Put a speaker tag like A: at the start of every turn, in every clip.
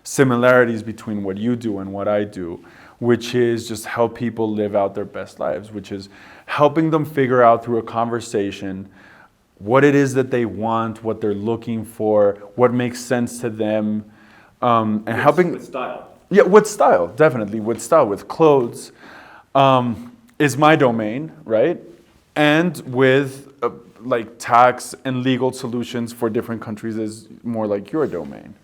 A: similarities between what you do and what I do, which is just help people live out their best lives, which is helping them figure out through a conversation what it is that they want, what they're looking for, what makes sense to them, and helping
B: with style.
A: Yeah, with style, definitely with style, with clothes, is my domain, right? And with like tax and legal solutions for different countries is more like your domain.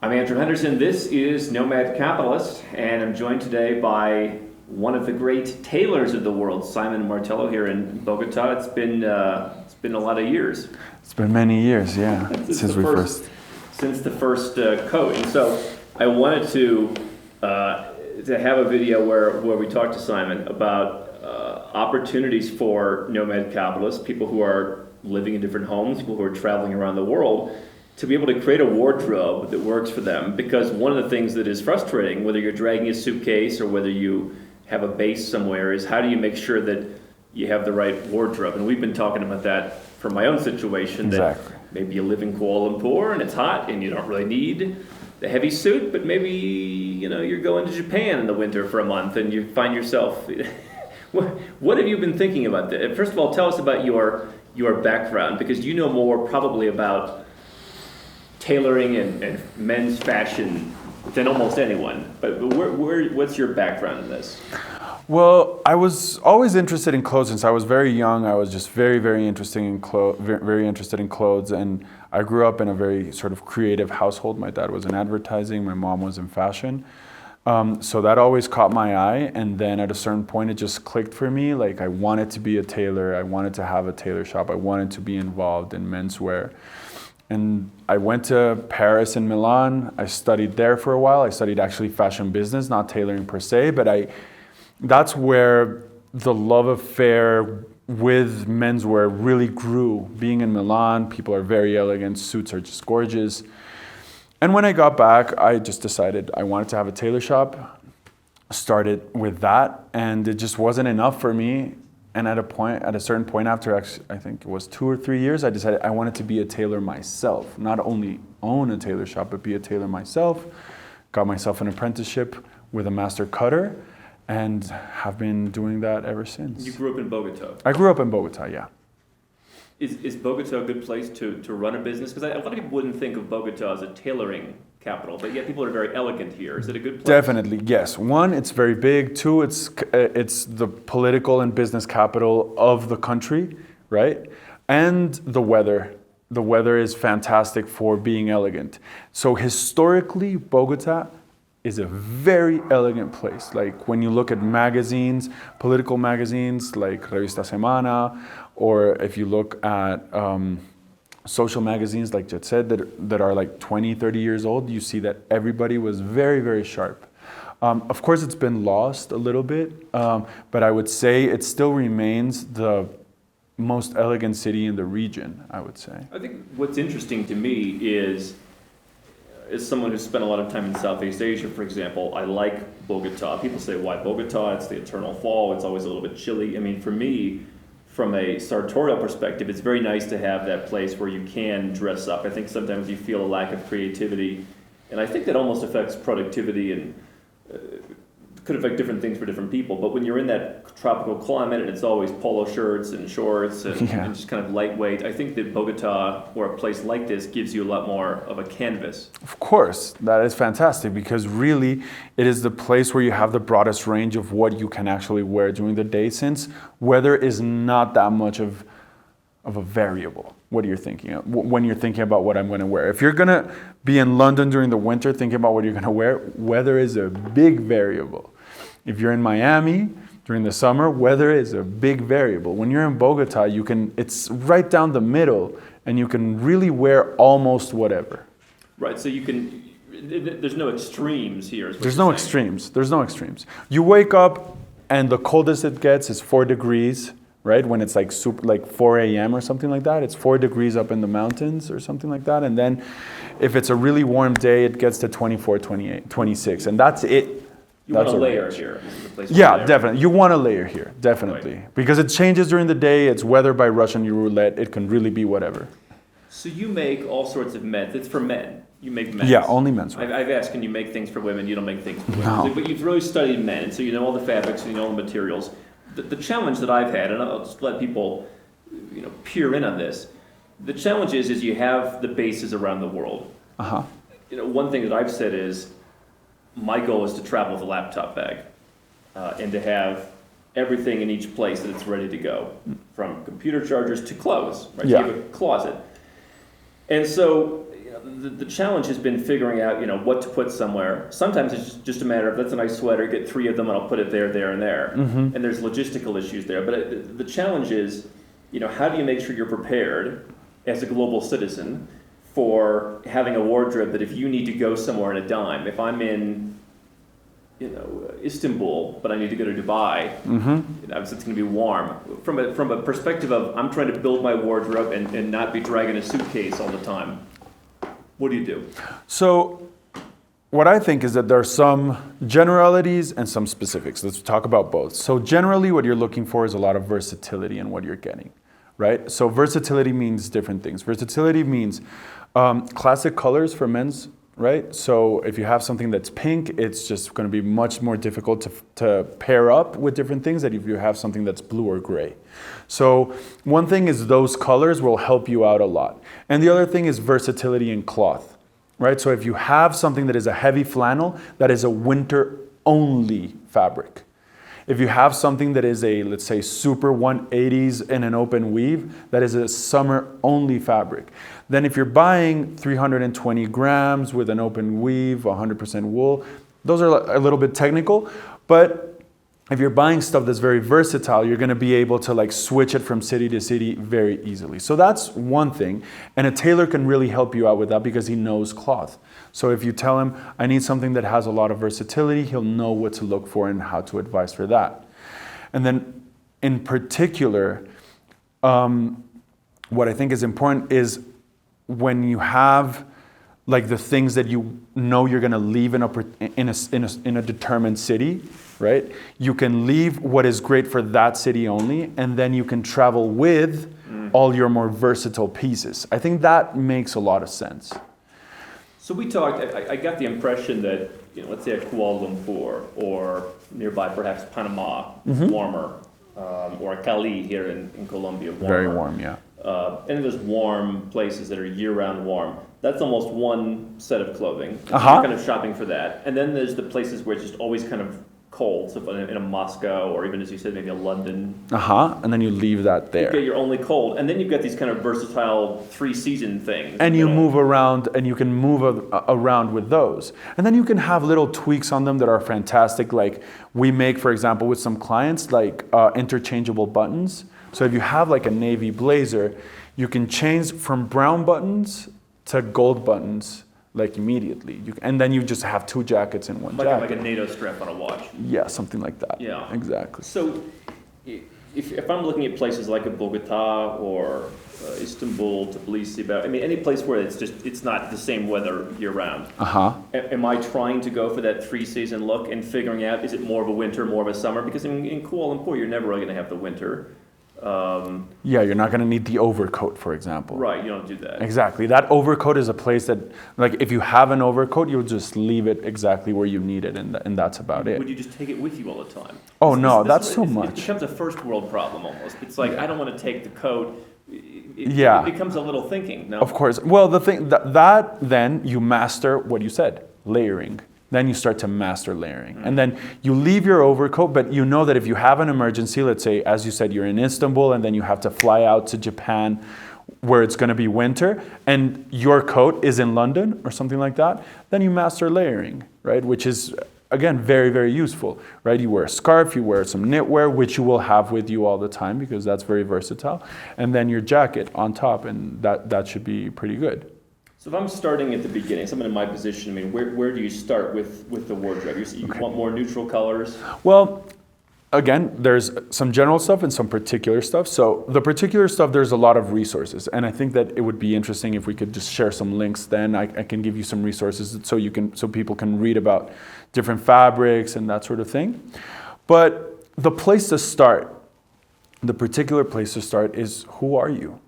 B: I'm Andrew Henderson. This is Nomad Capitalist, and I'm joined today by one of the great tailors of the world, Simon Martelo, here in Bogota. It's been a lot of years.
A: It's been many years, yeah, since
B: the first coat. And so I wanted to have a video where we talk to Simon about opportunities for nomad capitalists, people who are living in different homes, people who are traveling around the world, to be able to create a wardrobe that works for them. Because one of the things that is frustrating, whether you're dragging a suitcase or whether you have a base somewhere, is how do you make sure that you have the right wardrobe? And we've been talking about that for my own situation.
A: Exactly.
B: That maybe you live in Kuala Lumpur and it's hot and you don't really need the heavy suit, but maybe you're going to Japan in the winter for a month and you find yourself. What have you been thinking about that? First of all, tell us about your background, because you know more probably about tailoring and men's fashion than almost anyone. But what's your background in this?
A: Well, I was always interested in clothes since I was very young. I was just very, very interested in clothes, and I grew up in a very sort of creative household. My dad was in advertising, my mom was in fashion. So that always caught my eye, and then at a certain point it just clicked for me. Like, I wanted to be a tailor, I wanted to have a tailor shop, I wanted to be involved in menswear. And I went to Paris and Milan. I studied there for a while. I studied actually fashion business, not tailoring per se, but that's where the love affair with menswear really grew. Being in Milan, people are very elegant, suits are just gorgeous. And when I got back, I just decided I wanted to have a tailor shop. Started with that, and it just wasn't enough for me. And at a certain point after, I think it was 2 or 3 years, I decided I wanted to be a tailor myself. Not only own a tailor shop, but be a tailor myself. Got myself an apprenticeship with a master cutter, and have been doing that ever since.
B: You grew up in Bogota?
A: I grew up in Bogota, yeah.
B: Is Bogota a good place to run a business? Because a lot of people wouldn't think of Bogota as a tailoring capital, but yet people are very elegant here. Is it a good place?
A: Definitely, yes. One, it's very big. Two, it's the political and business capital of the country, right? And the weather. The weather is fantastic for being elegant. So historically, Bogota is a very elegant place. Like, when you look at magazines, political magazines like Revista Semana, or if you look at social magazines like Jet Set that are like 20, 30 years old, you see that everybody was very, very sharp. Of course, it's been lost a little bit, but I would say it still remains the most elegant city in the region, I would say.
B: I think what's interesting to me is, as someone who's spent a lot of time in Southeast Asia, for example, I like Bogota. People say, why Bogota? It's the eternal fall. It's always a little bit chilly. I mean, for me, from a sartorial perspective, it's very nice to have that place where you can dress up. I think sometimes you feel a lack of creativity, and I think that almost affects productivity and could affect different things for different people. But when you're in that tropical climate and it's always polo shirts and shorts and just kind of lightweight, I think that Bogota, or a place like this, gives you a lot more of a canvas.
A: Of course, that is fantastic, because really it is the place where you have the broadest range of what you can actually wear during the day, since weather is not that much of a variable. What are you thinking of when you're thinking about what I'm going to wear? If you're going to be in London during the winter thinking about what you're going to wear, weather is a big variable. If you're in Miami during the summer, weather is a big variable. When you're in Bogota, it's right down the middle, and you can really wear almost whatever.
B: Right, so there's no extremes here.
A: There's no extremes. You wake up and the coldest it gets is 4 degrees, right? When it's like 4 a.m. or something like that, it's 4 degrees up in the mountains or something like that. And then if it's a really warm day, it gets to 24, 28, 26, and that's it.
B: You want
A: That's
B: a
A: a
B: layer
A: range.
B: here. This is a place for
A: Yeah,
B: layer.
A: definitely. You want a layer here, definitely. Because it changes during the day. It's weather by Russian roulette. It can really be whatever.
B: So you make all sorts of men's. It's for men. You make men's.
A: Yeah, only men's.
B: I've asked, can you make things for women? You don't make things for women.
A: No.
B: But you've really studied men, and so you know all the fabrics, and you know all the materials. The challenge that I've had, and I'll just let people, peer in on this. The challenge is you have the bases around the world.
A: Uh-huh.
B: One thing that I've said is, my goal is to travel with a laptop bag, and to have everything in each place that it's ready to go, from computer chargers to clothes. Right?
A: Yeah.
B: So you have a closet. And so the challenge has been figuring out, what to put somewhere. Sometimes it's just a matter of, that's a nice sweater, get 3 of them and I'll put it there, and there.
A: Mm-hmm.
B: And there's logistical issues there. But the challenge is, how do you make sure you're prepared as a global citizen for having a wardrobe that if you need to go somewhere in a dime, if I'm in, Istanbul, but I need to go to Dubai, it's going to be warm. From a perspective of, I'm trying to build my wardrobe and not be dragging a suitcase all the time. What do you do?
A: So what I think is that there are some generalities and some specifics. Let's talk about both. So generally what you're looking for is a lot of versatility in what you're getting, right? So versatility means different things. Versatility means classic colors for men's, right? So if you have something that's pink, it's just going to be much more difficult to pair up with different things than if you have something that's blue or gray. So one thing is those colors will help you out a lot. And the other thing is versatility in cloth, right? So if you have something that is a heavy flannel, that is a winter only fabric. If you have something that is a, let's say, super 180s in an open weave, that is a summer only fabric. Then if you're buying 320 grams with an open weave, 100% wool, those are a little bit technical, but if you're buying stuff that's very versatile, you're going to be able to switch it from city to city very easily. So that's one thing. And a tailor can really help you out with that because he knows cloth. So if you tell him, I need something that has a lot of versatility, he'll know what to look for and how to advise for that. And then in particular, what I think is important is when you have the things that you know you're going to leave in a determined city, right? You can leave what is great for that city only, and then you can travel with all your more versatile pieces. I think that makes a lot of sense.
B: So we talked, I got the impression that, let's say at Kuala Lumpur or nearby perhaps Panama, warmer, or Cali here in Colombia, warmer.
A: Very warm, yeah.
B: And there's warm places that are year-round warm. That's almost one set of clothing.
A: Uh-huh.
B: You're kind of shopping for that. And then there's the places where it's just always kind of cold. So in a Moscow, or even as you said, maybe a London.
A: And then you leave that there.
B: You get your only cold. And then you've got these kind of versatile 3-season things.
A: And you move around, and you can move around with those. And then you can have little tweaks on them that are fantastic. Like we make, for example, with some clients, interchangeable buttons. So if you have a navy blazer, you can change from brown buttons to gold buttons immediately. And then you just have 2 jackets in one jacket.
B: Like a NATO strap on a watch.
A: Yeah, something like that.
B: Yeah.
A: Exactly.
B: So if I'm looking at places like Bogota or Istanbul, Tbilisi, any place where it's not the same weather year round. Am I trying to go for that 3-season look and figuring out, is it more of a winter, more of a summer? Because in Kuala Lumpur, you're never really going to have the winter.
A: Yeah, you're not going to need the overcoat, for example.
B: Right, you don't do that.
A: Exactly. That overcoat is a place that, if you have an overcoat, you'll just leave it exactly where you need it, and that's about it.
B: Would you just take it with you all the time?
A: Oh, no, that's too much.
B: It becomes a first world problem almost. It's like, I don't want to take the coat.
A: It
B: becomes a little thinking, no?
A: Of course. Well, the thing, that then you master what you said, layering. Then you start to master layering. And then you leave your overcoat, but you know that if you have an emergency, let's say, as you said, you're in Istanbul and then you have to fly out to Japan where it's going to be winter and your coat is in London or something like that, then you master layering, right? Which is, again, very, very useful, right? You wear a scarf, you wear some knitwear, which you will have with you all the time because that's very versatile. And then your jacket on top, and that should be pretty good.
B: So if I'm starting at the beginning, someone in my position, where do you start with the wardrobe? You want more neutral colors?
A: Well, again, there's some general stuff and some particular stuff. So the particular stuff, there's a lot of resources, and I think that it would be interesting if we could just share some links. Then I can give you some resources so people can read about different fabrics and that sort of thing. But the place to start, the particular place to start, is who are you?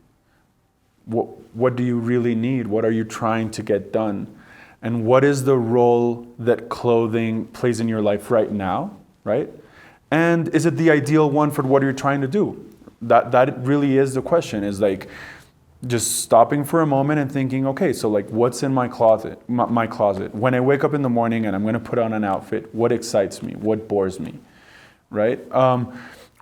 A: What do you really need? What are you trying to get done? And what is the role that clothing plays in your life right now, right? And is it the ideal one for what you're trying to do? That really is the question, is like just stopping for a moment and thinking, okay, so like what's in my closet? My closet. When I wake up in the morning and I'm going to put on an outfit, what excites me? What bores me, right?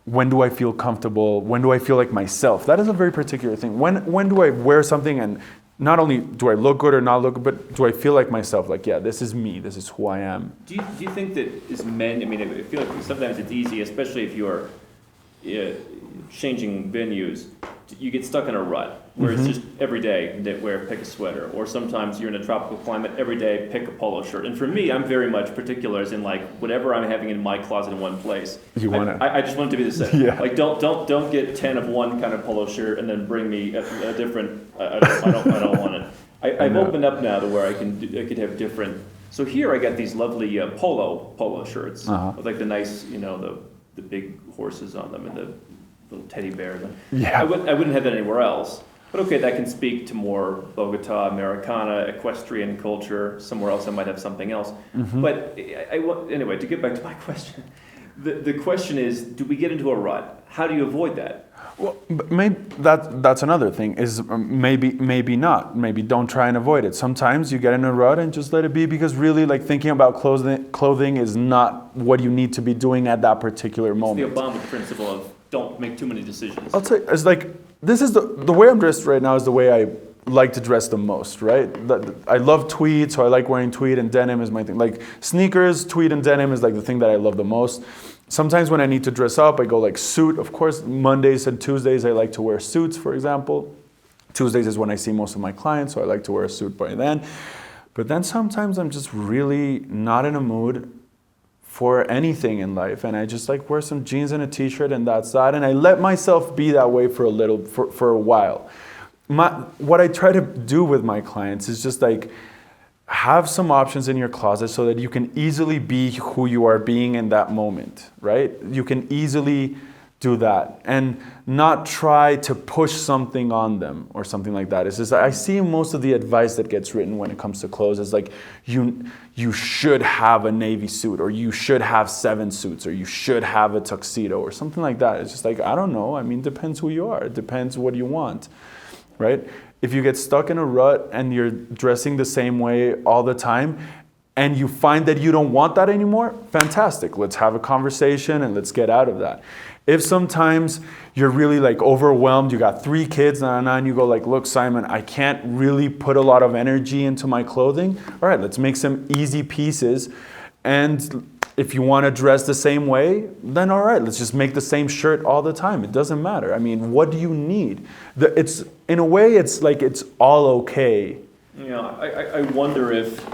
A: When do I feel comfortable? When do I feel like myself? That is a very particular thing. When do I wear something and not only do I look good or not look good, but do I feel like myself? Like, yeah, this is me. This is who I am.
B: Do you think that as men, I mean, I feel like sometimes it's easy, especially if you're changing venues, you get stuck in a rut where it's just every day pick a sweater, or sometimes you're in a tropical climate, every day pick a polo shirt. And for me, I'm very much particular, as in like whatever I'm having in my closet in one place, I just want it to be the same.
A: Yeah.
B: Like don't get 10 of one kind of polo shirt and then bring me a different. I don't want it. I've opened up now to where I could have different. So here I got these lovely polo shirts with like the nice, the big horses on them and the little teddy bears.
A: Yeah.
B: I wouldn't have that anywhere else. But okay, that can speak to more Bogota, Americana, equestrian culture. Somewhere else I might have something else. Mm-hmm. But anyway, to get back to my question, the question is, do we get into a rut? How do you avoid that?
A: Well, maybe that's another thing, is maybe not. Maybe don't try and avoid it. Sometimes you get in a rut and just let it be, because really like thinking about clothing is not what you need to be doing at that particular moment.
B: It's the Obama principle of don't make too many decisions.
A: I'll say, it's like, this is the way I'm dressed right now is the way I like to dress the most, right? I love tweed, so I like wearing tweed, and denim is my thing. Like sneakers, tweed and denim is like the thing that I love the most. Sometimes when I need to dress up, I go like suit. Of course, Mondays and Tuesdays, I like to wear suits, for example. Tuesdays is when I see most of my clients, so I like to wear a suit by then. But then sometimes I'm just really not in a mood for anything in life, and I just like wear some jeans and a t-shirt, and that's that. And I let myself be that way for a while. What I try to do with my clients is just like have some options in your closet so that you can easily be who you are being in that moment, right? You can easily do that and not try to push something on them or something like that. It's just, I see most of the advice that gets written when it comes to clothes is like, you should have a navy suit, or you should have 7 suits, or you should have a tuxedo or something like that. It's just like, I don't know. I mean, depends who you are. It depends what you want, right? If you get stuck in a rut and you're dressing the same way all the time, and you find that you don't want that anymore, fantastic. Let's have a conversation and let's get out of that. If sometimes you're really like overwhelmed, you got 3 kids, and you go like, look, Simon, I can't really put a lot of energy into my clothing. All right, let's make some easy pieces. And if you want to dress the same way, then all right, let's just make the same shirt all the time. It doesn't matter. I mean, what do you need? It's in a way, it's like it's all okay.
B: I wonder if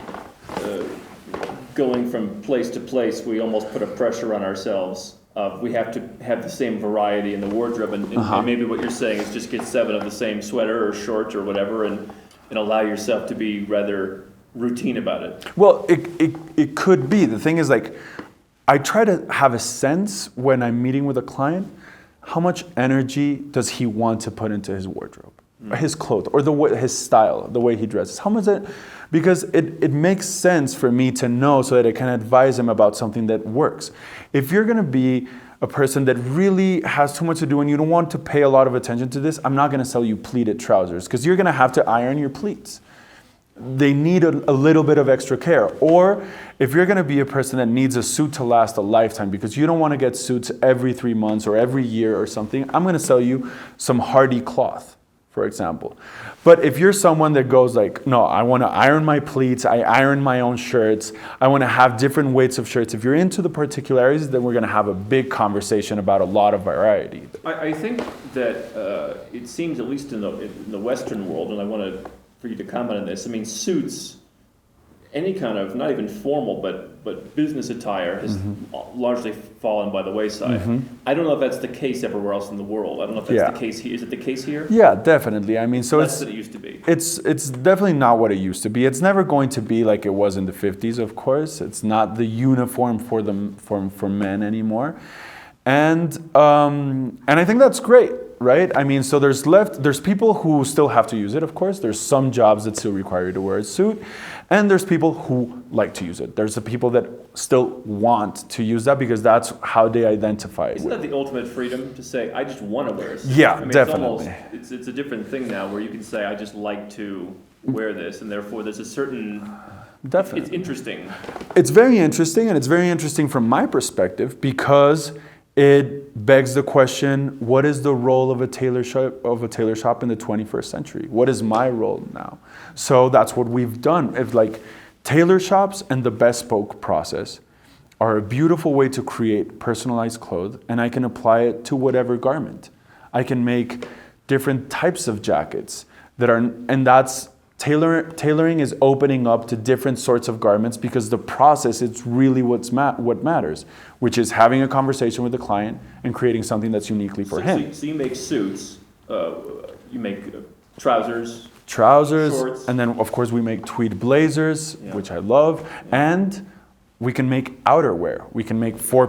B: going from place to place, we almost put a pressure on ourselves. We have to have the same variety in the wardrobe, and maybe what you're saying is just get 7 of the same sweater or short or whatever, and allow yourself to be rather routine about it.
A: Well, it could be. The thing is, like, I try to have a sense when I'm meeting with a client, how much energy does he want to put into his wardrobe, or his clothes, or his style, the way he dresses. How much because it makes sense for me to know so that I can advise him about something that works. If you're going to be a person that really has too much to do and you don't want to pay a lot of attention to this, I'm not going to sell you pleated trousers, because you're going to have to iron your pleats. They need a little bit of extra care. Or if you're going to be a person that needs a suit to last a lifetime because you don't want to get suits every 3 months or every year or something, I'm going to sell you some hardy cloth, for example. But if you're someone that goes like, no, I want to iron my pleats, I iron my own shirts, I want to have different weights of shirts. If you're into the particularities, then we're going to have a big conversation about a lot of variety.
B: I think that it seems, at least in the Western world, and I want for you to comment on this, I mean, suits any kind of, not even formal, but business attire has largely fallen by the wayside. I don't know if that's the case everywhere else in the world. I don't know if that's the case here. Is it the case here?
A: Yeah, definitely. I mean, so
B: Less than it used to be.
A: It's definitely not what it used to be. It's never going to be like it was in the 50s, of course. It's not the uniform for men anymore. And I think that's great, right? I mean, so there's people who still have to use it, of course. There's some jobs that still require you to wear a suit. And there's people who like to use it. There's the people that still want to use that because that's how they identify.
B: Isn't that the ultimate freedom to say, I just want to wear a suit?
A: Yeah,
B: I mean,
A: definitely.
B: It's a different thing now where you can say, I just like to wear this, and therefore there's a certain...
A: Definitely.
B: It's interesting.
A: It's very interesting, and it's very interesting from my perspective because it begs the question, what is the role of a tailor shop in the 21st century? What is my role now? So that's what we've done. If like tailor shops and the bespoke process are a beautiful way to create personalized clothes, and I can apply it to whatever garment. I can make different types of jackets and that's tailoring is opening up to different sorts of garments because the process is really what matters, which is having a conversation with the client and creating something that's uniquely for him.
B: So you make suits, you make trousers,
A: shorts, and then of course we make tweed blazers, which I love, and we can make outerwear. We can make four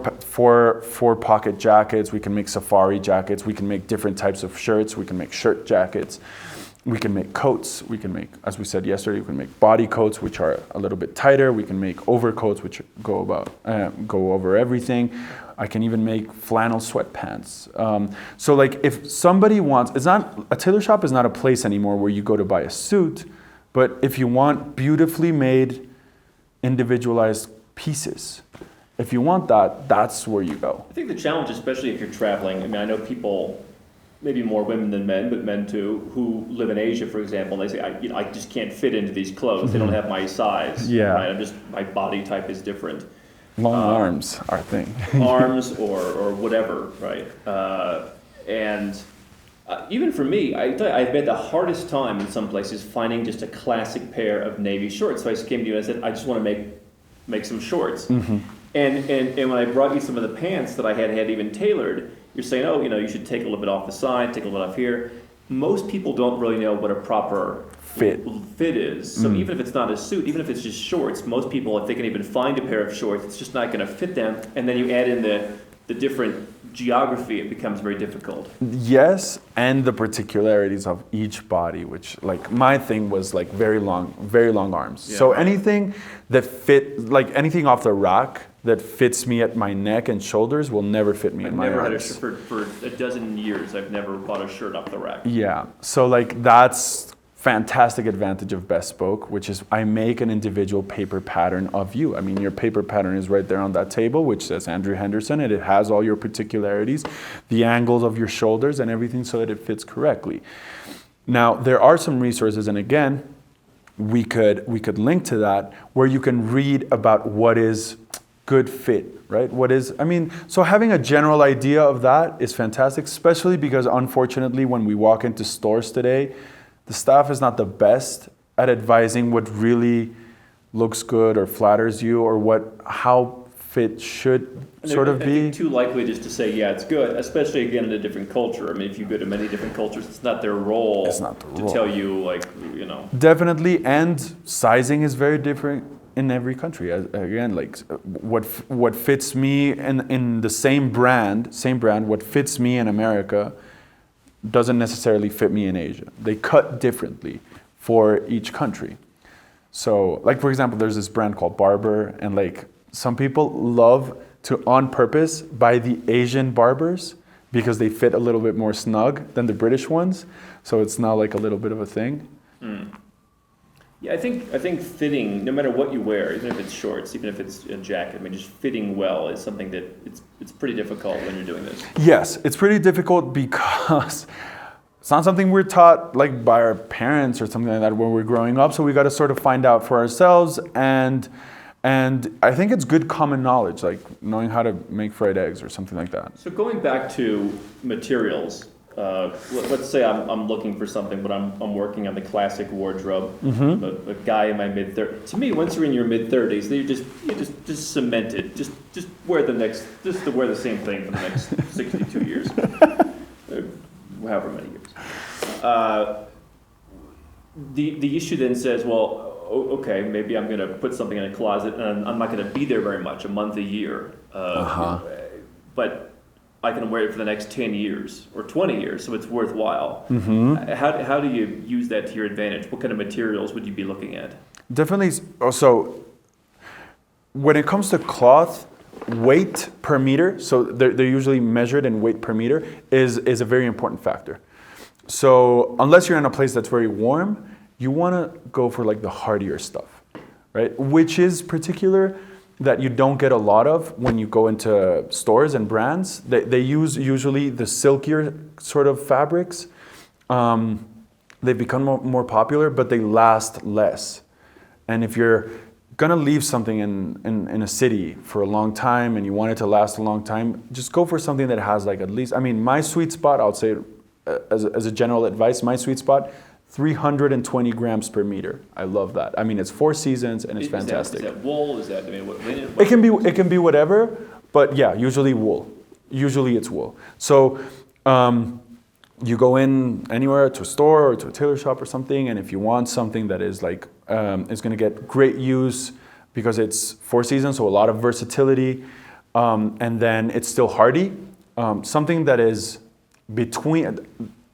A: pocket jackets. We can make safari jackets. We can make different types of shirts. We can make shirt jackets. We can make coats. We can make, as we said yesterday, we can make body coats, which are a little bit tighter. We can make overcoats, which go over everything. I can even make flannel sweatpants. So like if somebody wants, a tailor shop is not a place anymore where you go to buy a suit, but if you want beautifully made, individualized pieces, if you want that, that's where you go.
B: I think the challenge, especially if you're traveling, I mean, I know people, maybe more women than men, but men too, who live in Asia, for example, they say, I just can't fit into these clothes. They don't have my size.
A: Yeah.
B: Right? My body type is different.
A: Long arms are a thing.
B: Arms or whatever, right? And even for me, I've had the hardest time in some places finding just a classic pair of navy shorts. So I just came to you and I said, I just want to make some shorts. And when I brought you some of the pants that I had even tailored, you're saying, oh, you should take a little bit off the side, take a little bit off here. Most people don't really know what a proper fit is. So even if it's not a suit, even if it's just shorts, most people, if they can even find a pair of shorts, it's just not going to fit them. And then you add in the different geography, it becomes very difficult. Yes,
A: and the particularities of each body, which like my thing was like very long arms. Yeah. So anything that anything off the rack that fits me at my neck and shoulders will never fit me in my arms. I've never had
B: a shirt for a dozen years. I've never bought a shirt off the rack.
A: Yeah, so like that's fantastic advantage of Bespoke, which is I make an individual paper pattern of you. I mean, your paper pattern is right there on that table, which says Andrew Henderson, and it has all your particularities, the angles of your shoulders and everything so that it fits correctly. Now, there are some resources, and again, we could link to that, where you can read about what is good fit, right? So having a general idea of that is fantastic, especially because unfortunately when we walk into stores today, the staff is not the best at advising what really looks good or flatters you or how fit should sort of be.
B: Too likely just to say, yeah, it's good, especially again in a different culture. I mean, if you go to many different cultures, it's not their role to tell you,
A: Definitely, and sizing is very different in every country. Again, like what fits me in the same brand, what fits me in America doesn't necessarily fit me in Asia. They cut differently for each country. So, like for example, there's this brand called Barber, and like some people love to, on purpose, buy the Asian Barbers because they fit a little bit more snug than the British ones. So it's now like a little bit of a thing.
B: Yeah, I think fitting, no matter what you wear, even if it's shorts, even if it's a jacket, I mean, just fitting well is something that it's pretty difficult when you're doing this.
A: Yes, it's pretty difficult because it's not something we're taught like by our parents or something like that when we're growing up. So we got to sort of find out for ourselves, and I think it's good common knowledge, like knowing how to make fried eggs or something like that.
B: So going back to materials, let's say I'm looking for something, but I'm working on the classic wardrobe. A guy in my mid-30s. To me, once you're in your mid-30s, you just cemented. Just wear to wear the same thing for the next 62 years, however many years. The issue then says, well, okay, maybe I'm going to put something in a closet, and I'm not going to be there very much, a month, a year. But I can wear it for the next 10 years or 20 years, so it's worthwhile. How do you use that to your advantage? What kind of materials would you be looking at?
A: Definitely. Also, when it comes to cloth, weight per meter, so they're usually measured in weight per meter, is a very important factor. So unless you're in a place that's very warm, you want to go for like the hardier stuff, right? Which is particular that you don't get a lot of when you go into stores and brands. They use usually the silkier sort of fabrics. They've become more popular, but they last less. And if you're gonna leave something in a city for a long time and you want it to last a long time, just go for something that has like at least, I mean, my sweet spot, I would say as a general advice, my sweet spot, 320 grams per meter. I love that. I mean, it's 4 seasons and it's fantastic.
B: Is that wool? Is that, I mean, what linen?
A: It can be whatever, but yeah, usually wool. Usually it's wool. So you go in anywhere to a store or to a tailor shop or something, and if you want something that is like is going to get great use because it's 4 seasons, so a lot of versatility, and then it's still hardy. Something that is between,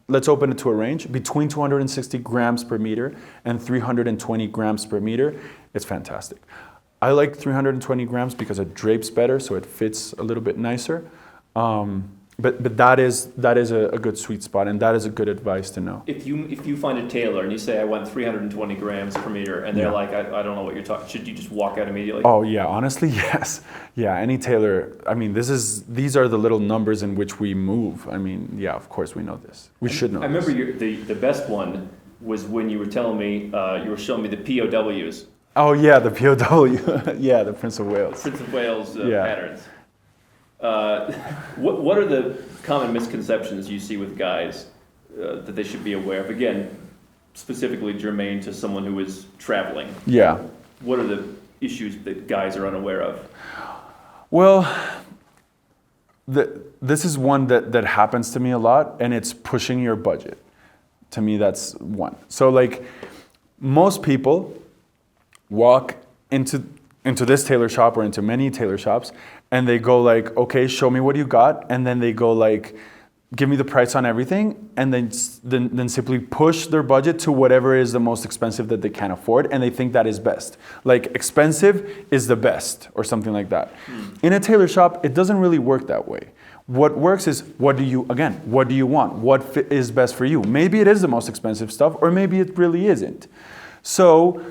A: let's open it to a range, between 260 grams per meter and 320 grams per meter. It's fantastic. I like 320 grams because it drapes better, so it fits a little bit nicer. But that is a good sweet spot, and that is a good advice to know.
B: If you find a tailor and you say I want 320 grams per meter, and they're like, I don't know what you're talking, should you just walk out immediately?
A: Oh yeah, honestly, yes. Yeah, any tailor. I mean, these are the little numbers in which we move. I mean, yeah, of course we know this. We should know.
B: I remember the best one was when you were telling me you were showing me the POWs.
A: Oh yeah, the POW. Yeah, the Prince of Wales.
B: Prince of Wales patterns. What are the common misconceptions you see with guys that they should be aware of? Again, specifically germane to someone who is traveling.
A: Yeah.
B: What are the issues that guys are unaware of?
A: Well, this is one that happens to me a lot, and it's pushing your budget. To me, that's one. So like most people walk into this tailor shop or into many tailor shops, and they go like, okay, show me what you got, and then they go like, give me the price on everything, and then simply push their budget to whatever is the most expensive that they can afford, and they think that is best. Like expensive is the best, or something like that. In a tailor shop, it doesn't really work that way. What works is, what do you want? What is best for you? Maybe it is the most expensive stuff, or maybe it really isn't. So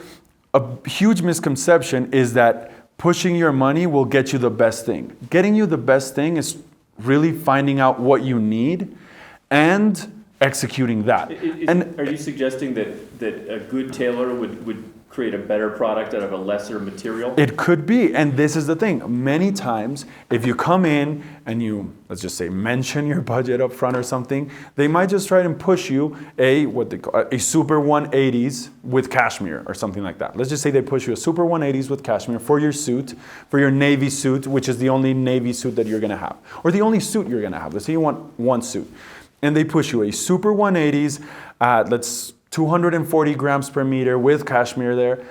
A: a huge misconception is that pushing your money will get you the best thing. Getting you the best thing is really finding out what you need and executing that.
B: Are you suggesting that a good tailor would create a better product out of a lesser material?
A: It could be, and this is the thing. Many times, if you come in and you, let's just say, mention your budget up front or something, they might just try and push you what they call a super 180s with cashmere or something like that. Let's just say they push you a super 180s with cashmere for your suit, for your navy suit, which is the only navy suit that you're gonna have, or the only suit you're gonna have. Let's say you want one suit, and they push you a super 180s at 240 grams per meter with cashmere there.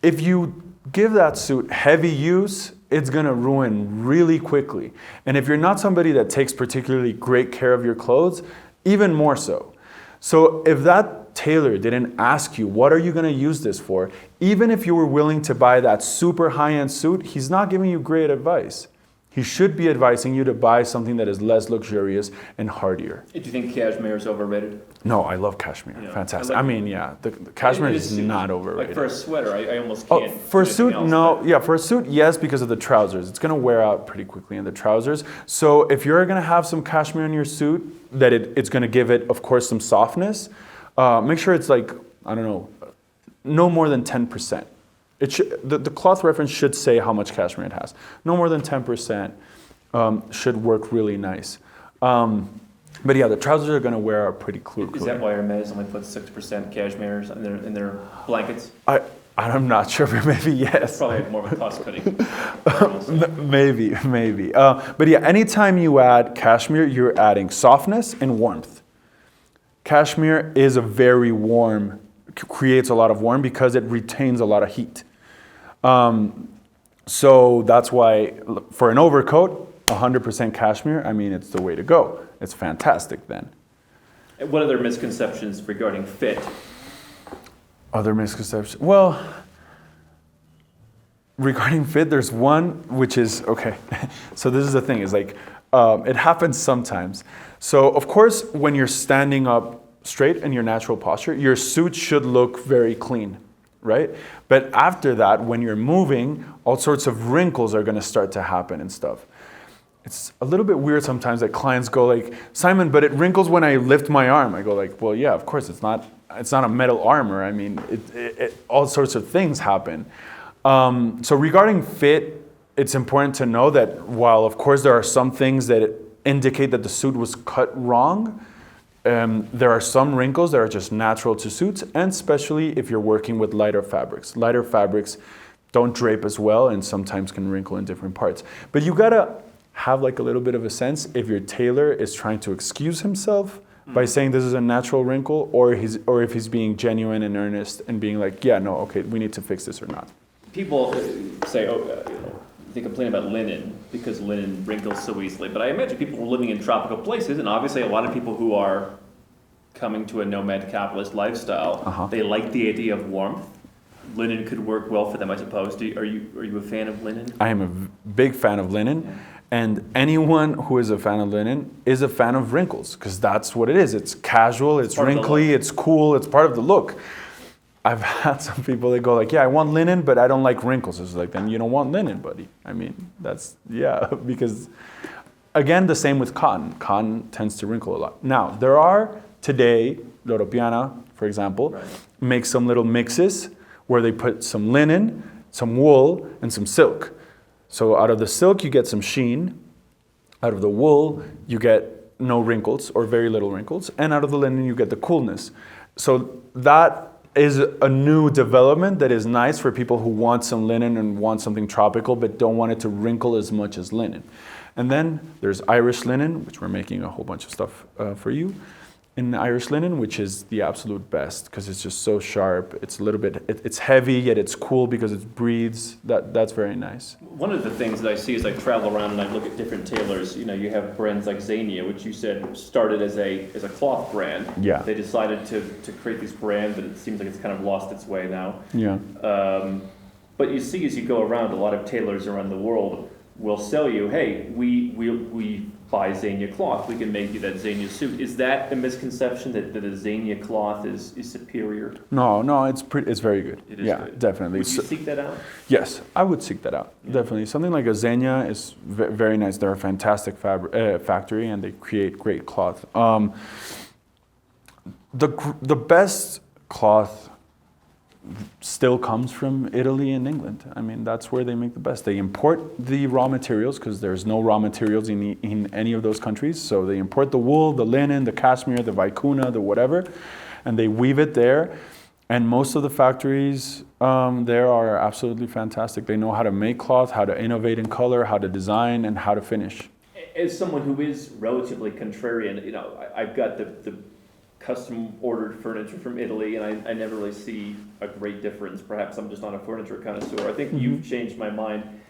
A: If you give that suit heavy use, it's gonna ruin really quickly. And if you're not somebody that takes particularly great care of your clothes, even more so. So if that tailor didn't ask you, what are you gonna use this for? Even if you were willing to buy that super high-end suit, he's not giving you great advice. He should be advising you to buy something that is less luxurious and hardier.
B: Do you think cashmere is overrated?
A: No, I love cashmere. Yeah. Fantastic. I mean, yeah, the cashmere is not overrated.
B: Like for a sweater, I almost can't.
A: Oh, for a suit, no. Yeah, for a suit, yes, because of the trousers. It's going to wear out pretty quickly in the trousers. So if you're going to have some cashmere in your suit, that it's going to give it, of course, some softness, make sure it's like, I don't know, no more than 10%. The cloth reference should say how much cashmere it has. No more than 10% should work really nice. But yeah, the trousers are gonna wear out pretty clear.
B: Is that why Hermes only puts 6% cashmere's in their blankets?
A: I'm not sure, but maybe yes.
B: Probably more of a cost cutting.
A: Maybe. But yeah, anytime you add cashmere, you're adding softness and warmth. Cashmere is a very warm, creates a lot of warmth because it retains a lot of heat. So that's why for an overcoat, 100% cashmere, I mean, it's the way to go. It's fantastic then.
B: And what other misconceptions regarding fit?
A: Other misconceptions? Well, regarding fit, there's one which is, okay, so this is the thing, is like, it happens sometimes. So of course, when you're standing up straight in your natural posture, your suit should look very clean, right? But after that, when you're moving, all sorts of wrinkles are gonna start to happen and stuff. It's a little bit weird sometimes that clients go like, Simon, but it wrinkles when I lift my arm. I go like, well, yeah, of course, it's not a metal armor. I mean, all sorts of things happen. So regarding fit, it's important to know that while, of course, there are some things that indicate that the suit was cut wrong, there are some wrinkles that are just natural to suits, and especially if you're working with lighter fabrics. Lighter fabrics don't drape as well and sometimes can wrinkle in different parts. But you gotta have like a little bit of a sense if your tailor is trying to excuse himself by saying this is a natural wrinkle, or if he's being genuine and earnest and being like, yeah, no, okay, we need to fix this or not.
B: People say, they complain about linen because linen wrinkles so easily. But I imagine people are living in tropical places, and obviously a lot of people who are coming to a nomad capitalist lifestyle, they like the idea of warmth. Linen could work well for them, I suppose. Are you a fan of linen?
A: I am a big fan of linen. Yeah. And anyone who is a fan of linen is a fan of wrinkles, because that's what it is. It's casual, it's wrinkly, it's cool, it's part of the look. I've had some people that go like, yeah, I want linen, but I don't like wrinkles. It's like, then you don't want linen, buddy. I mean, yeah, because again, the same with cotton. Cotton tends to wrinkle a lot. Now, there are today, Loro Piana, for example, make some little mixes where they put some linen, some wool, and some silk. So out of the silk, you get some sheen. Out of the wool, you get no wrinkles or very little wrinkles. And out of the linen, you get the coolness. So that is a new development that is nice for people who want some linen and want something tropical, but don't want it to wrinkle as much as linen. And then there's Irish linen, which we're making a whole bunch of stuff for you. In Irish linen, which is the absolute best because it's just so sharp. It's a little bit, it's heavy, yet it's cool because it breathes. That's very nice.
B: One of the things that I see as I travel around and I look at different tailors, you have brands like Zegna, which you said started as a cloth brand.
A: Yeah.
B: They decided to create this brand, but it seems like it's kind of lost its way now.
A: Yeah.
B: But you see as you go around, a lot of tailors around the world will sell you, hey, we buy Zegna cloth, we can make you that Zegna suit. Is that a misconception that a Zegna cloth is superior?
A: No, it's very good.
B: It is good.
A: Definitely.
B: Would you seek that out?
A: Yes, I would seek that out. Yeah. Definitely. Something like a Zegna is very nice. They're a fantastic factory and they create great cloth. The best cloth still comes from Italy and England. I mean, that's where they make the best. They import the raw materials because there's no raw materials in any of those countries. So they import the wool, the linen, the cashmere, the vicuna, the whatever, and they weave it there. And most of the factories there are absolutely fantastic. They know how to make cloth, how to innovate in color, how to design, and how to finish.
B: As someone who is relatively contrarian, I've got the custom ordered furniture from Italy, and I never really see a great difference. Perhaps I'm just not a furniture connoisseur. I think you've changed my mind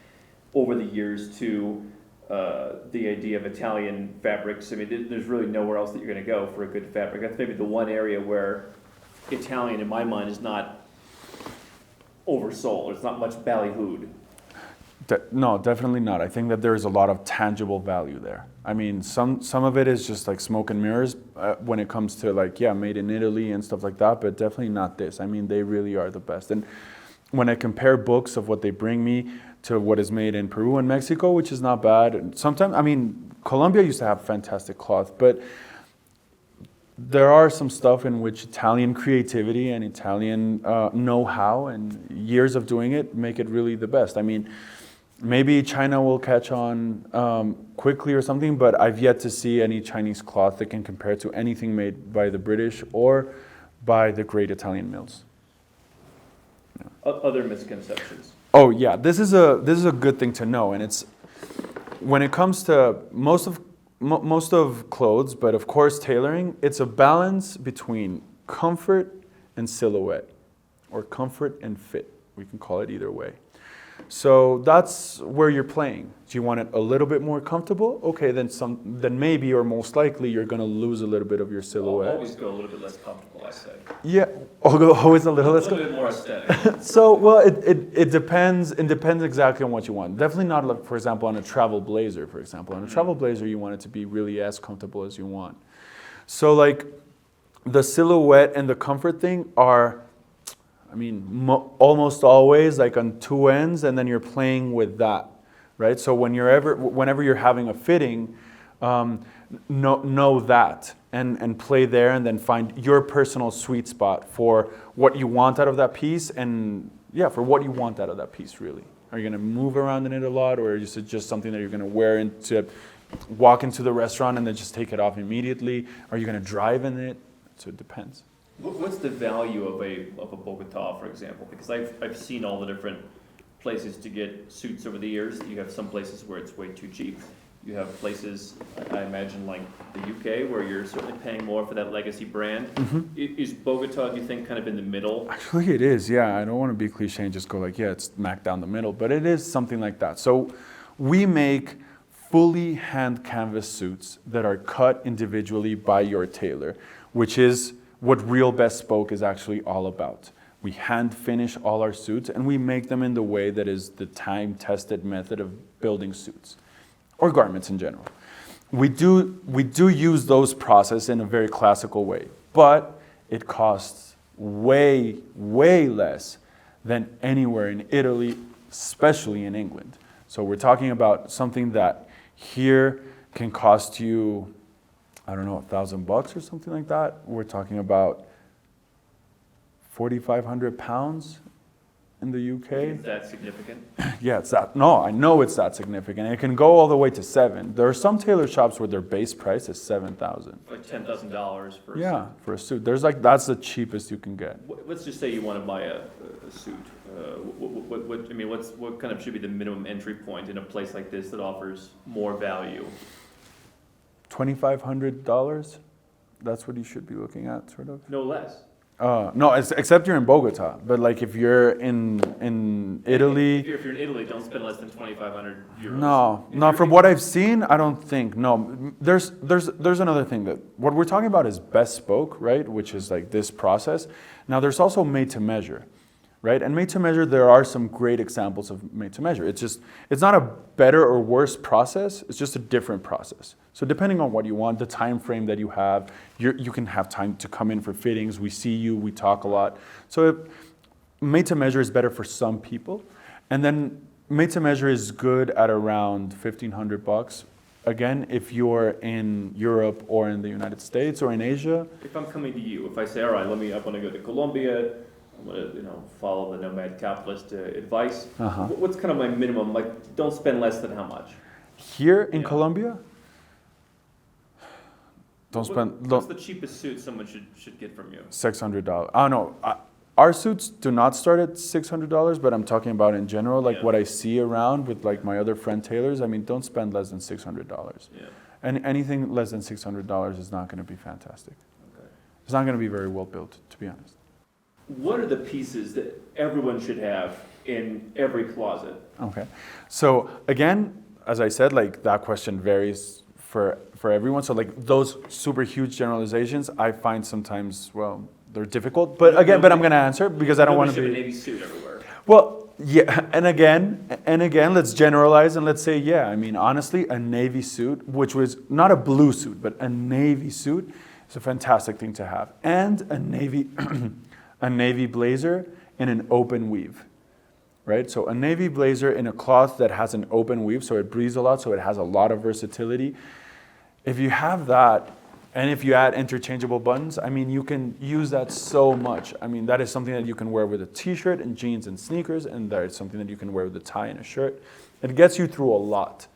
B: over the years to the idea of Italian fabrics. I mean, there's really nowhere else that you're going to go for a good fabric. That's maybe the one area where Italian, in my mind, is not oversold. There's not much ballyhooed.
A: No, definitely not. I think that there's a lot of tangible value there. I mean, some of it is just like smoke and mirrors when it comes to like, yeah, made in Italy and stuff like that, but definitely not this. I mean, they really are the best. And when I compare books of what they bring me to what is made in Peru and Mexico, which is not bad. And sometimes, I mean, Colombia used to have fantastic cloth, but there are some stuff in which Italian creativity and Italian know-how and years of doing it make it really the best. I mean, Maybe China will catch on quickly or something, but I've yet to see any Chinese cloth that can compare to anything made by the British or by the great Italian mills.
B: Other misconceptions.
A: Oh yeah, this is a good thing to know, and it's when it comes to most of clothes, but of course tailoring, it's a balance between comfort and silhouette, or comfort and fit. We can call it either way. So that's where you're playing. Do you want it a little bit more comfortable? Okay, then maybe or most likely you're going to lose a little bit of your silhouette.
B: I'll always go a little bit less comfortable, I say.
A: Yeah, always a little less.
B: A little bit more aesthetic.
A: So, well, it depends. It depends exactly on what you want. Definitely not, like, for example, on a travel blazer. For example, on a travel blazer, you want it to be really as comfortable as you want. So, like, the silhouette and the comfort thing are, I mean, almost always like on two ends, and then you're playing with that, right? So whenever you're having a fitting, know that and play there, and then find your personal sweet spot for what you want out of that piece, and yeah, for what you want out of that piece, really. Are you going to move around in it a lot, or is it just something that you're going to wear into, walk into the restaurant and then just take it off immediately? Are you going to drive in it? So it depends.
B: What's the value of a Bogota, for example? Because I've seen all the different places to get suits over the years. You have some places where it's way too cheap. You have places, I imagine, like the UK, where you're certainly paying more for that legacy brand. Mm-hmm. Is Bogota, do you think, kind of in the middle?
A: Actually, it is, yeah. I don't want to be cliche and just go like, yeah, it's smack down the middle, but it is something like that. So we make fully hand canvas suits that are cut individually by your tailor, which is what real Bespoke is actually all about. We hand finish all our suits, and we make them in the way that is the time-tested method of building suits, or garments in general. We do use those processes in a very classical way, but it costs way, way less than anywhere in Italy, especially in England. So we're talking about something that here can cost you, I don't know, $1,000 or something like that. We're talking about 4,500 pounds in the UK.
B: Is that significant?
A: Yeah, it's that. No, I know it's that significant. It can go all the way to $7,000. There are some tailor shops where their base price is $7,000.
B: Like $10,000 for a
A: Yeah,
B: suit.
A: for a suit. That's the cheapest you can get.
B: Let's just say you want to buy a suit. What kind of should be the minimum entry point in a place like this that offers more value?
A: $2,500. That's what you should be looking at, sort of.
B: No less.
A: No, except you're in Bogota. But like if you're in Italy,
B: if you're in Italy, don't spend less than 2,500 euros.
A: No. From what I've seen, I don't think. No, there's another thing that what we're talking about is bespoke, right? Which is like this process. Now there's also made to measure, right? And made to measure, there are some great examples of made to measure. It's not a better or worse process. It's just a different process. So depending on what you want, the time frame that you have, you can have time to come in for fittings. We see you, we talk a lot. So made to measure is better for some people. And then made to measure is good at around $1,500. Again, if you're in Europe or in the United States or in Asia.
B: If I'm coming to you, if I say, all right, I want to go to Colombia, I'm going to follow the Nomad Capitalist advice.
A: Uh-huh.
B: What's kind of my minimum? Like, don't spend less than how much?
A: Here in Colombia?
B: What's the cheapest suit someone should get from you?
A: $600. Oh no, our suits do not start at $600, but I'm talking about in general, like what I see around with like my other friend tailors. I mean, don't spend less than $600.
B: Yeah.
A: And anything less than $600 is not going to be fantastic.
B: Okay.
A: It's not going to be very well built, to be honest.
B: What are the pieces that everyone should have in every closet?
A: Okay. So again, as I said, like that question varies for everyone. So like those super huge generalizations, I find sometimes, well, they're difficult. But I'm going to answer because I don't want to be.
B: A navy suit everywhere.
A: Well, yeah, and again, let's generalize and let's say, yeah. I mean, honestly, a navy suit, which was not a blue suit, but a navy suit, is a fantastic thing to have, and a navy blazer in an open weave. Right? So a navy blazer in a cloth that has an open weave, so it breathes a lot, so it has a lot of versatility. If you have that, and if you add interchangeable buttons, I mean, you can use that so much. I mean, that is something that you can wear with a t-shirt and jeans and sneakers, and that is something that you can wear with a tie and a shirt. It gets you through a lot.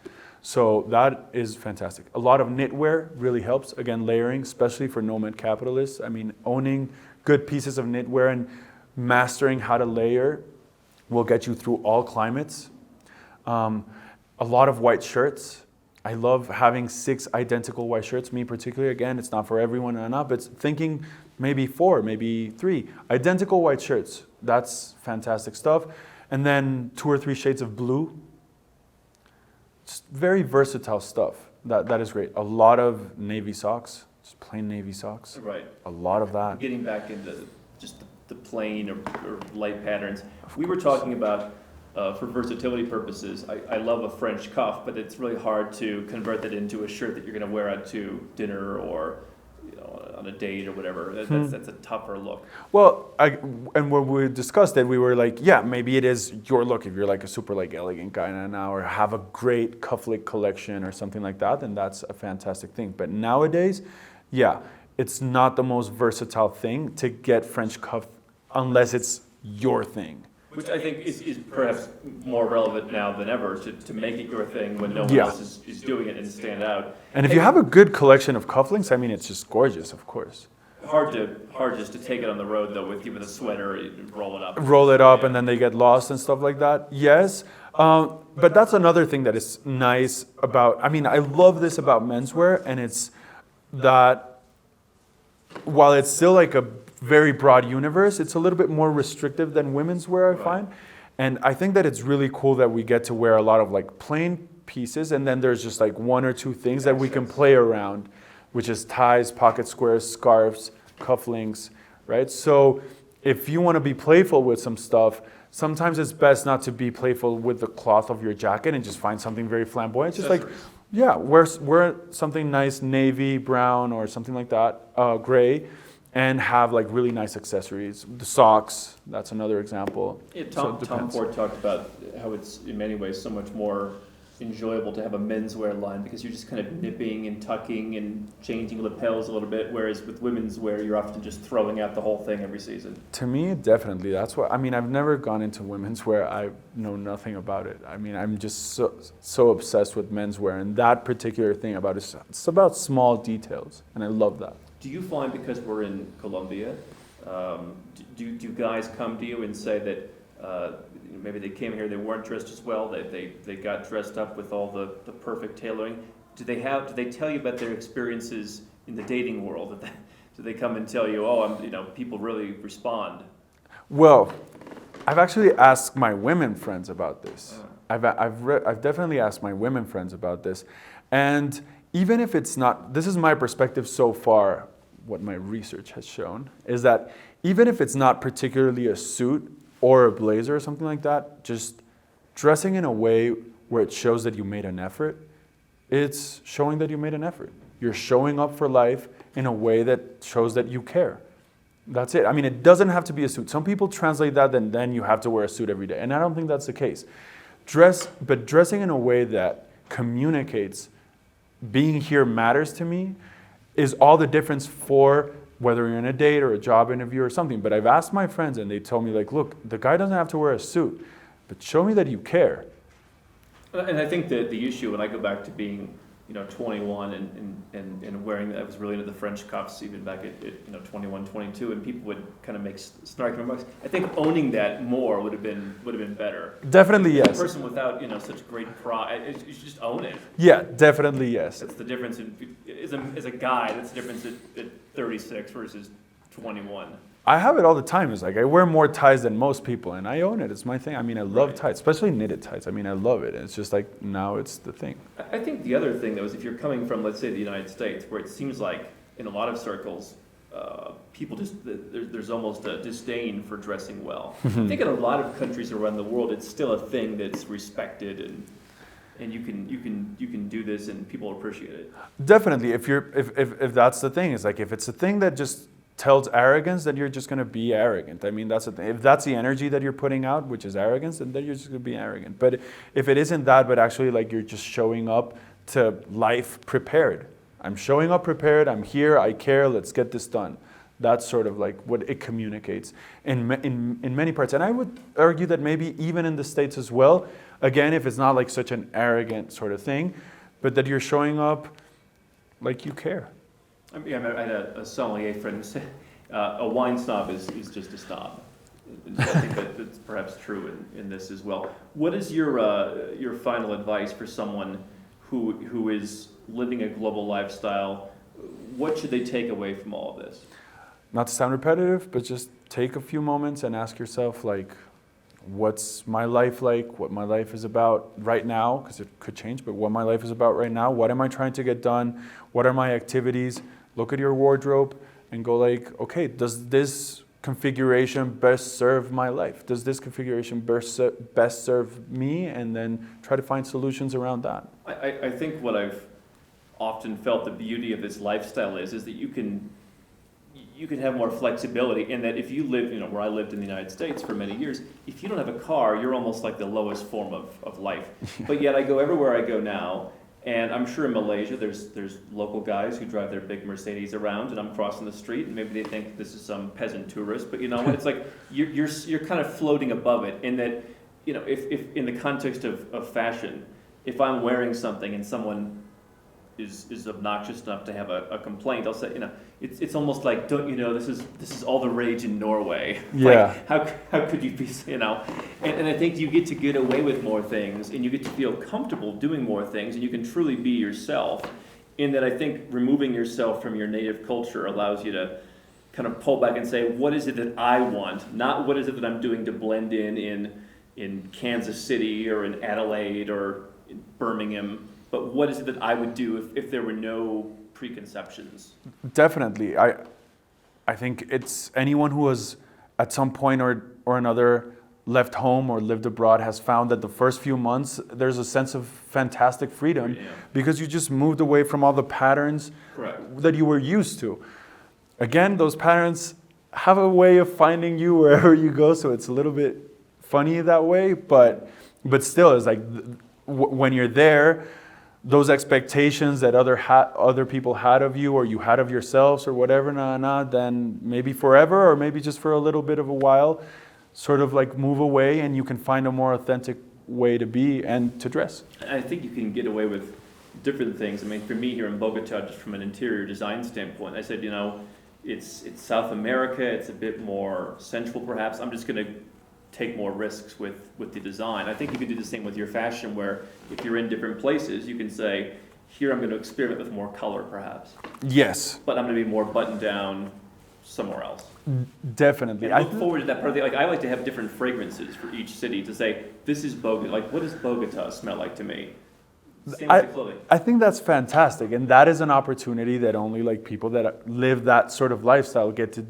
A: So that is fantastic. A lot of knitwear really helps. Again, layering, especially for Nomad Capitalists. I mean, owning good pieces of knitwear and mastering how to layer will get you through all climates. A lot of white shirts. I love having 6 identical white shirts. Me particularly, again, it's not for everyone enough. It's thinking maybe 4, maybe 3. Identical white shirts. That's fantastic stuff. And then 2 or 3 shades of blue. Just very versatile stuff. That is great. A lot of navy socks, just plain navy socks.
B: Right.
A: A lot of that.
B: Getting back into just the plain or light patterns. We were talking about, for versatility purposes, I love a French cuff, but it's really hard to convert that into a shirt that you're going to wear out to dinner or on a date or whatever. That's a tougher look.
A: Well, and when we discussed it, we were like, yeah, maybe it is your look if you're like a super like elegant guy now, or have a great cufflink collection or something like that, then that's a fantastic thing. But nowadays, yeah, it's not the most versatile thing to get French cuff unless it's your thing.
B: Which I think is perhaps more relevant now than ever to make it your thing when no one else is doing it and stand out.
A: And if you have a good collection of cufflinks, I mean, it's just gorgeous, of course.
B: Hard just to take it on the road though with a sweater, and roll it up.
A: Roll it up and then they get lost and stuff like that. Yes. But that's another thing that is nice about, I mean, I love this about menswear, and it's that while it's still like a very broad universe, it's a little bit more restrictive than women's wear, I find. And I think that it's really cool that we get to wear a lot of like plain pieces, and then there's just like 1 or 2 things that we can play around, which is ties, pocket squares, scarves, cufflinks, right? So if you want to be playful with some stuff, sometimes it's best not to be playful with the cloth of your jacket and just find something very flamboyant. Just like, yeah, wear something nice, navy, brown, or something like that, gray, and have like really nice accessories. The socks, that's another example.
B: Yeah, Tom Ford talked about how it's in many ways so much more enjoyable to have a menswear line because you're just kind of nipping and tucking and changing lapels a little bit, whereas with women's wear you're often just throwing out the whole thing every season.
A: To me, definitely. That's what I mean. I've never gone into women's wear. I know nothing about it. I mean, I'm just so obsessed with menswear, and that particular thing about it, it's about small details, and I love that.
B: Do you find, because we're in Colombia, do guys come to you and say that maybe they came here, they weren't dressed as well, they got dressed up with all the perfect tailoring? Do they tell you about their experiences in the dating world? Do they come and tell you, people really respond?
A: Well, I've actually asked my women friends about this. I've definitely asked my women friends about this, and even if it's not, this is my perspective so far, what my research has shown, is that even if it's not particularly a suit or a blazer or something like that, just dressing in a way where it shows that you made an effort, it's showing that you made an effort. You're showing up for life in a way that shows that you care. That's it. I mean, it doesn't have to be a suit. Some people translate that, and then you have to wear a suit every day. And I don't think that's the case. But dressing in a way that communicates being here matters to me is all the difference for whether you're in a date or a job interview or something. But I've asked my friends and they told me, like, look, the guy doesn't have to wear a suit, but show me that you care.
B: And I think that the issue, when I go back to being 21 and wearing, I was really into the French cuffs even back at 21, 22, and people would kind of make snarky remarks. I think owning that more would have been better.
A: Definitely yes.
B: A person without such great pride, you should just own it.
A: Yeah, definitely yes.
B: That's the difference as a guy. That's the difference at 36 versus 21.
A: I have it all the time. It's like I wear more ties than most people, and I own it. It's my thing. I mean, I love ties, especially knitted ties. I mean, I love it. It's just like now it's the thing.
B: I think the other thing, though, is if you're coming from, let's say, the United States, where it seems like in a lot of circles, people there's almost a disdain for dressing well. I think in a lot of countries around the world, it's still a thing that's respected and you can do this and people appreciate it.
A: Definitely, if that's the thing, it's like if it's a thing that just tells arrogance, then you're just going to be arrogant. I mean, that's the thing. If that's the energy that you're putting out, which is arrogance, then you're just going to be arrogant. But if it isn't that, but actually like you're just showing up to life prepared. I'm showing up prepared. I'm here. I care. Let's get this done. That's sort of like what it communicates in many parts. And I would argue that maybe even in the States as well, Again, if it's not like such an arrogant sort of thing, but that you're showing up like you care.
B: I mean, I had a sommelier friend say a wine snob is just a snob. And so I think that's perhaps true in this as well. What is your final advice for someone who is living a global lifestyle? What should they take away from all of this?
A: Not to sound repetitive, but just take a few moments and ask yourself, like, what's my life like? What my life is about right now, because it could change, but what my life is about right now. What am I trying to get done? What are my activities? Look at your wardrobe and go like, okay, does this configuration best serve my life? Does this configuration best serve me? And then try to find solutions around that.
B: I think what I've often felt the beauty of this lifestyle is that you can have more flexibility, in that if you live, where I lived in the United States for many years, if you don't have a car, you're almost like the lowest form of life. But yet I go everywhere I go now, and I'm sure in Malaysia there's local guys who drive their big Mercedes around, and I'm crossing the street, and maybe they think this is some peasant tourist, but you know what? It's like you're kind of floating above it, in that, if in the context of fashion, if I'm wearing something and someone is obnoxious enough to have a complaint, I'll say, it's almost like, don't you know, this is all the rage in Norway.
A: Yeah.
B: Like, how could you be, and I think you get away with more things, and you get to feel comfortable doing more things, and you can truly be yourself. In that, I think removing yourself from your native culture allows you to kind of pull back and say, what is it that I want? Not what is it that I'm doing to blend in Kansas City or in Adelaide or in Birmingham, but what is it that I would do if there were no preconceptions?
A: Definitely. I think it's anyone who has at some point or another left home or lived abroad has found that the first few months there's a sense of fantastic freedom, because you just moved away from all the patterns that you were used to. Again, those patterns have a way of finding you wherever you go, so it's a little bit funny that way, but still, it's like when you're there, those expectations that other people had of you, or you had of yourselves, or whatever, then maybe forever, or maybe just for a little bit of a while, sort of like move away, and you can find a more authentic way to be and to dress.
B: I think you can get away with different things. I mean, for me here in Bogota, just from an interior design standpoint, I said, it's South America, it's a bit more central perhaps. I'm just going to take more risks with the design. I think you can do the same with your fashion, where if you're in different places, you can say, here I'm going to experiment with more color perhaps.
A: Yes.
B: But I'm going to be more buttoned down somewhere else.
A: Definitely.
B: I look forward to that part of the, like, I like to have different fragrances for each city to say, this is Bogota. Like, what does Bogota smell like to me? Same with the clothing.
A: I think that's fantastic, and that is an opportunity that only like people that live that sort of lifestyle get to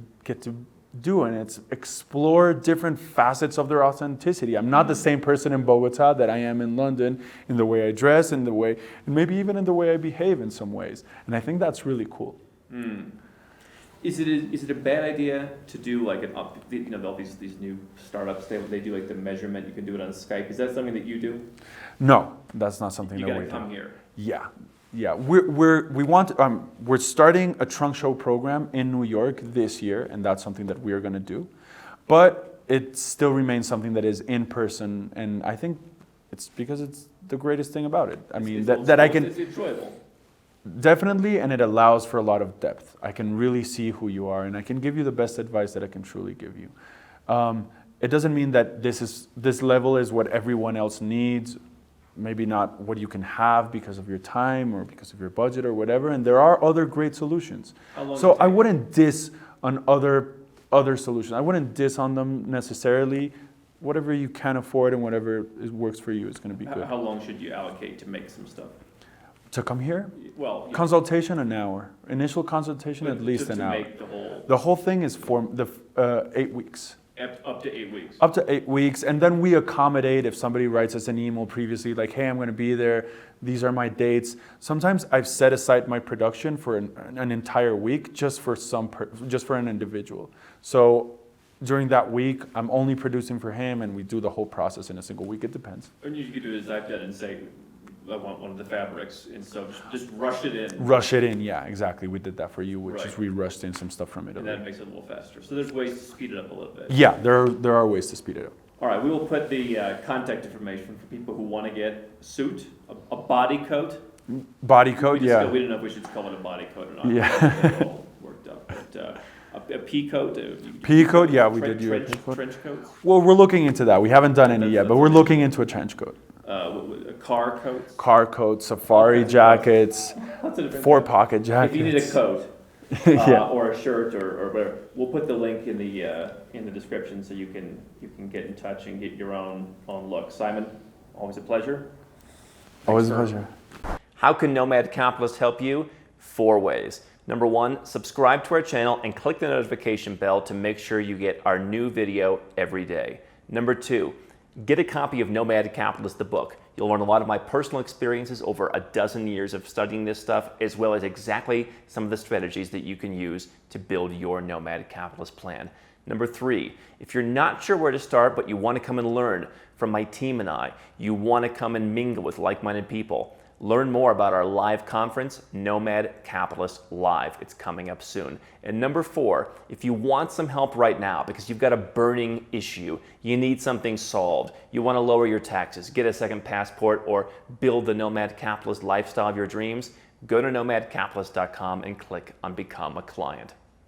A: do, and it's explore different facets of their authenticity. I'm not the same person in Bogota that I am in London, in the way I dress, in the way, and maybe even in the way I behave in some ways. And I think that's really cool.
B: Is it a bad idea to do like all these new startups, they do like the measurement, you can do it on Skype. Is that something that you do?
A: No, that's not something that we do.
B: You gotta come here.
A: Yeah, we're starting a trunk show program in New York this year, and that's something that we're going to do. But it still remains something that is in person, and I think it's because it's the greatest thing about it. I mean, that I can.
B: It's enjoyable.
A: Definitely, and it allows for a lot of depth. I can really see who you are, and I can give you the best advice that I can truly give you. It doesn't mean that this level is what everyone else needs. Maybe not what you can have because of your time or because of your budget or whatever. And there are other great solutions. So I wouldn't diss on other solutions. I wouldn't diss on them necessarily. Whatever you can afford and whatever works for you is going to be good.
B: How long should you allocate to make some stuff?
A: To come here?
B: Well,
A: consultation, an hour. Initial consultation, at least an hour.
B: Make
A: the whole thing is for 8 weeks.
B: Up to 8 weeks.
A: Up to 8 weeks, and then we accommodate if somebody writes us an email previously, like, hey, I'm going to be there, these are my dates. Sometimes I've set aside my production for an entire week just for an individual. So during that week, I'm only producing for him, and we do the whole process in a single week. It depends.
B: And you could do it as I've done and say, I want one of the fabrics, and so just rush it in.
A: Rush it in, yeah, exactly. We did that for you, which is we rushed in some stuff from Italy.
B: And that makes it a little faster. So there's ways to speed it up a little bit.
A: Yeah, there are ways to speed it up.
B: All right, we will put the contact information for people who want to get a suit, a body coat.
A: Body coat, yeah.
B: We don't know if we should call it a body coat or not.
A: Yeah.
B: It's all worked up. But, a pea coat.
A: Pea coat, yeah, we did do a pea coat.
B: Trench coat.
A: Well, we're looking into that. We haven't done any yet, but we're looking into a trench coat.
B: A car coat.
A: Car coats, safari jackets,
B: Lots of different
A: 4-pocket jackets.
B: If you need a coat
A: Yeah.
B: or a shirt or whatever, we'll put the link in the description so you can get in touch and get your own look. Simon, always a pleasure.
A: Always a pleasure.
C: How can Nomad Capitalist help you? 4 ways. Number 1, subscribe to our channel and click the notification bell to make sure you get our new video every day. Number 2, get a copy of Nomad Capitalist, the book. You'll learn a lot of my personal experiences over a dozen years of studying this stuff, as well as exactly some of the strategies that you can use to build your Nomad Capitalist plan. Number 3, if you're not sure where to start, but you want to come and learn from my team and I, you want to come and mingle with like-minded people, learn more about our live conference, Nomad Capitalist Live. It's coming up soon. And number 4, if you want some help right now because you've got a burning issue, you need something solved, you want to lower your taxes, get a second passport, or build the Nomad Capitalist lifestyle of your dreams, go to nomadcapitalist.com and click on Become a Client.